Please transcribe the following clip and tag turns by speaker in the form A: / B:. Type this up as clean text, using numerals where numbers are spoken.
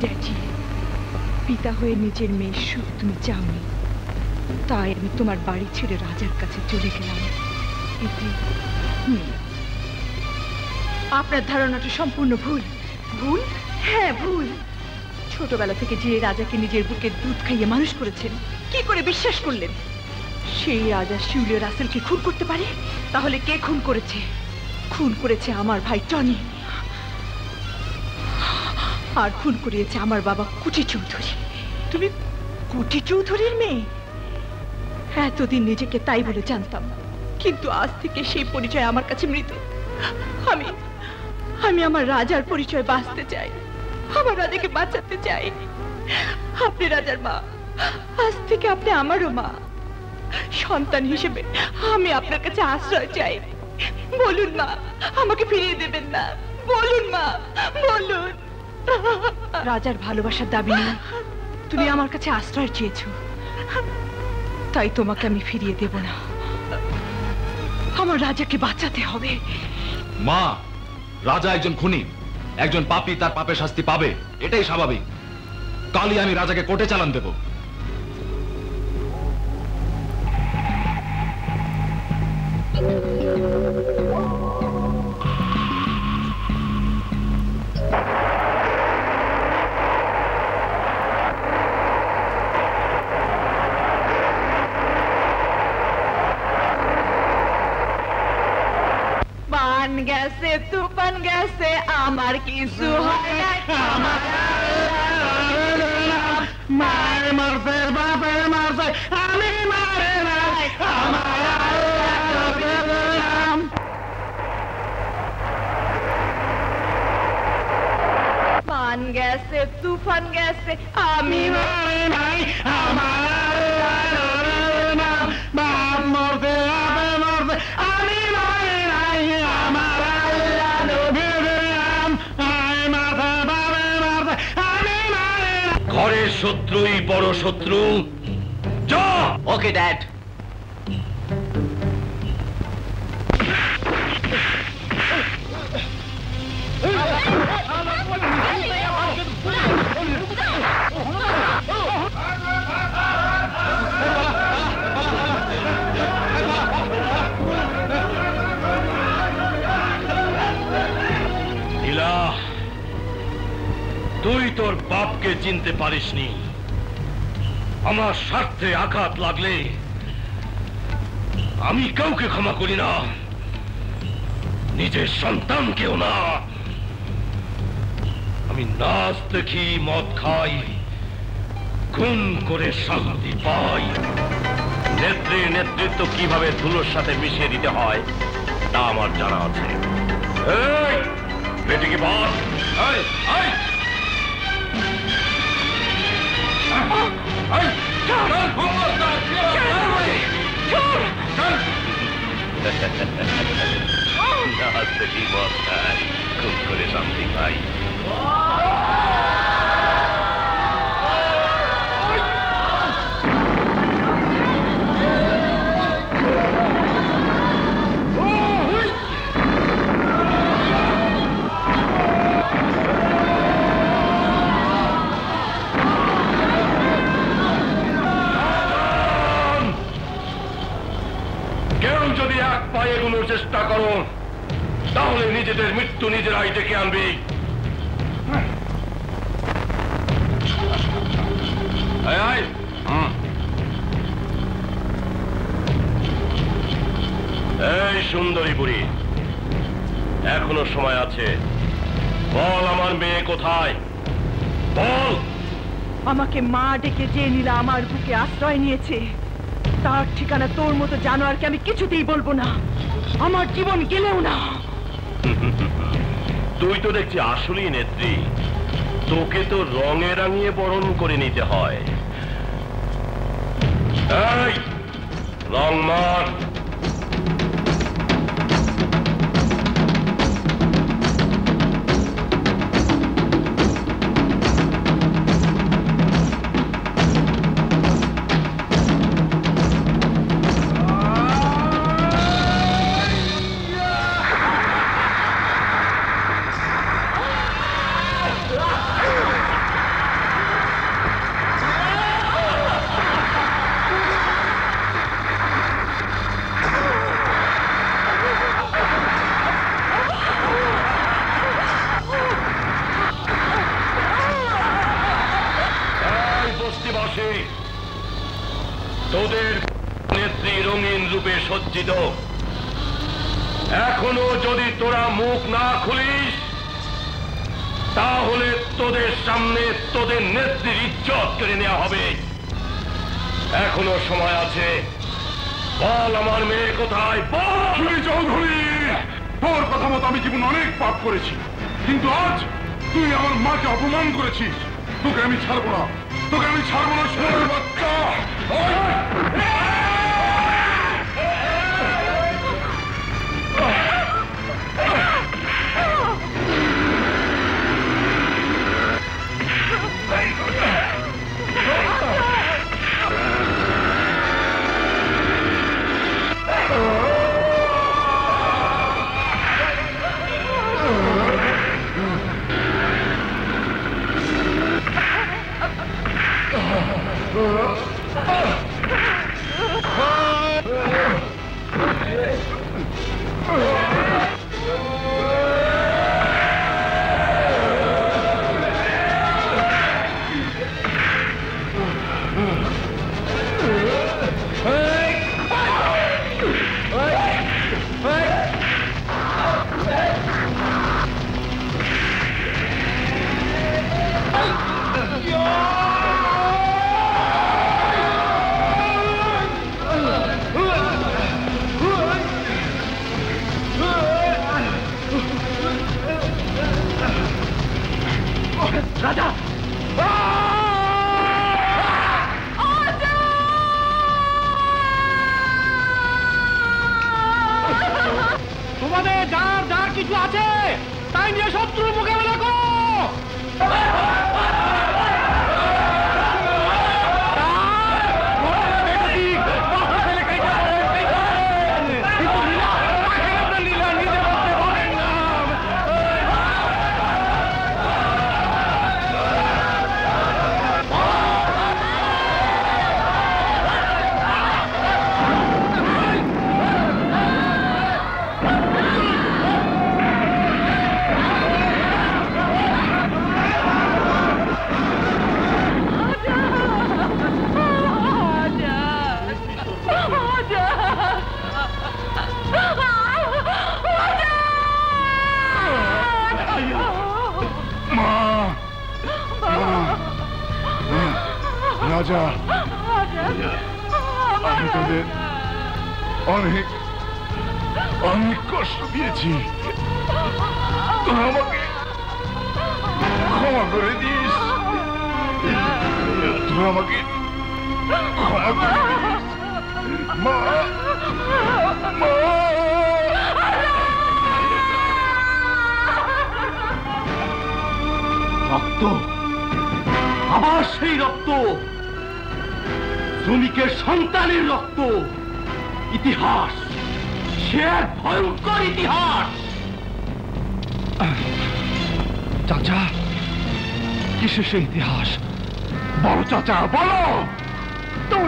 A: Daddy, পিতা হয়ে নিজের মেয়ের সুখ তুমি চাওনি, তাই আমি তোমার বাড়ি ছেড়ে রাজার কাছে চলে গেলাম। আপনার ধারণাটা সম্পূর্ণ ভুল। ভুল? হ্যাঁ ভুল। ছোটবেলা থেকে যে রাজাকে নিজের বুকে দুধ খাইয়ে মানুষ করেছেন, কি করে বিশ্বাস করলেন সেই রাজা শিউলি রাসেলকে খুন করতে পারে? তাহলে কে খুন করেছে? খুন করেছে আমার ভাই টনি, আর খুন করিয়েছে আমার বাবা কুটি চৌধুরী। তুমি কুটি চৌধুরীর মেয়ে? এতদিন নিজেকে তাই বলে জানতাম, কিন্তু আজ থেকে সেই পরিচয় আমার কাছে মৃত। আমি আমার রাজার পরিচয় বাঁচতে চাই, আমার রাজাকে বাঁচাতে চাই। আপনি রাজার মা, আজ থেকে আপনি আমারও মা। সন্তান হিসেবে আমি আপনার কাছে আশ্রয় চাই। বলুন মা, আমাকে ফিরিয়ে দেবেন না। বলুন মা, বলুন। রাজার ভালোবাসার দাবি নিয়ে তুমি আমার কাছে আশ্রয় চেয়েছো, তাই তোমাকে আমি ফিরিয়ে দেব না। আমার রাজাকে বাঁচাতে হবে।
B: মা, রাজা একজন খুনি, একজন পাপী তার পাপের শাস্তি পাবে, এটাই স্বাভাবিক। কালই আমি রাজাকে কোর্টে চালান দেব।
A: বান গেছে তুফান গেছে, আমার কিছু হয় না।
C: মায়ের মারছে, বাপের মারছে, আমি মারে নাই। আমার
A: বান গেছে তুফান গেছে, আমি
C: মারে নাই। আমার বাপ মরছে, বাপে মরছে, আমি মারে নাই। আমার আল্লাহ নবীর নাম, আয় মারছে, বাপে মারছে, আমি মারে নাই।
D: ঘরের শত্রুই বড় শত্রু। যা।
E: Okay dad.
D: নীলা, তুই তোর বাপকে চিনতে পারিসনি। আমার স্বার্থে আঘাত লাগলে আমি কাউকে ক্ষমা করি না, নিজের সন্তানকেও না। আমি নাচ দেখি, মদ খাই, খুন করে শান্তি পাই। নেত্রীর নেতৃত্ব কিভাবে ধুলোর সাথে মিশিয়ে দিতে হয় তা আমার জানা আছে। এই বেটিকে বল। নাচ দেখি, মদ খাই, খুন করে শান্তি পাই। যদি এক পায়ে এগোনোর চেষ্টা করো তাহলে নিজেদের মৃত্যু নিজেরাই ডেকে আনবে। এই সুন্দরী বুড়ি, এখনো সময় আছে, বল আমার মেয়ে কোথায়? বল।
A: আমাকে মা ডেকে যে নীলা আমার বুকে আশ্রয় নিয়েছে, তার ঠিকানা তোর মতো জানোয়ারকে আমি কিছুতেই বলবো না, আমার জীবন গেলেও না।
D: তুই তো দেখছি আসলেই নেত্রী, তোকে তো রঙে রাঙিয়ে বরণ করে নিতে হয়। এই রং মার। লজ্জিত? এখনো যদি তোরা মুখ না খুলিস তাহলে তোদের সামনে তোদের নেত্রীর ইজ্জত কেড়ে নেওয়া হবে। এখনো সময় আছে, বল আমার মেয়ে কোথায়, বল।
E: চৌধুরী, তোর কথা মতো আমি জীবন অনেক পাপ করেছি, কিন্তু আজ তুই আমার মাকে অপমান করেছিস। তোকে আমি ছাড়বো না, তোকে আমি ছাড়বো না, সোনার বাচ্চা।
C: রাজা, তোমাদের যার যার কিছু আছে তাই নিয়ে শত্রুর মোকাবেলা করো।
E: রাজা, আমি তোদের অনেক অনেক কষ্ট দিয়েছি, তোরা আমাকে ক্ষমা করে দিস, তোরা আমাকে ক্ষমা করে দিস। মা, মা,
C: রক্ত, আবার সেই রক্ত, শ্রমিকের সন্তানের রক্ত। ইতিহাস, সে এক ভয়ঙ্কর ইতিহাস। চাচা, কিসের সেই ইতিহাস? বলো চাচা, বলো।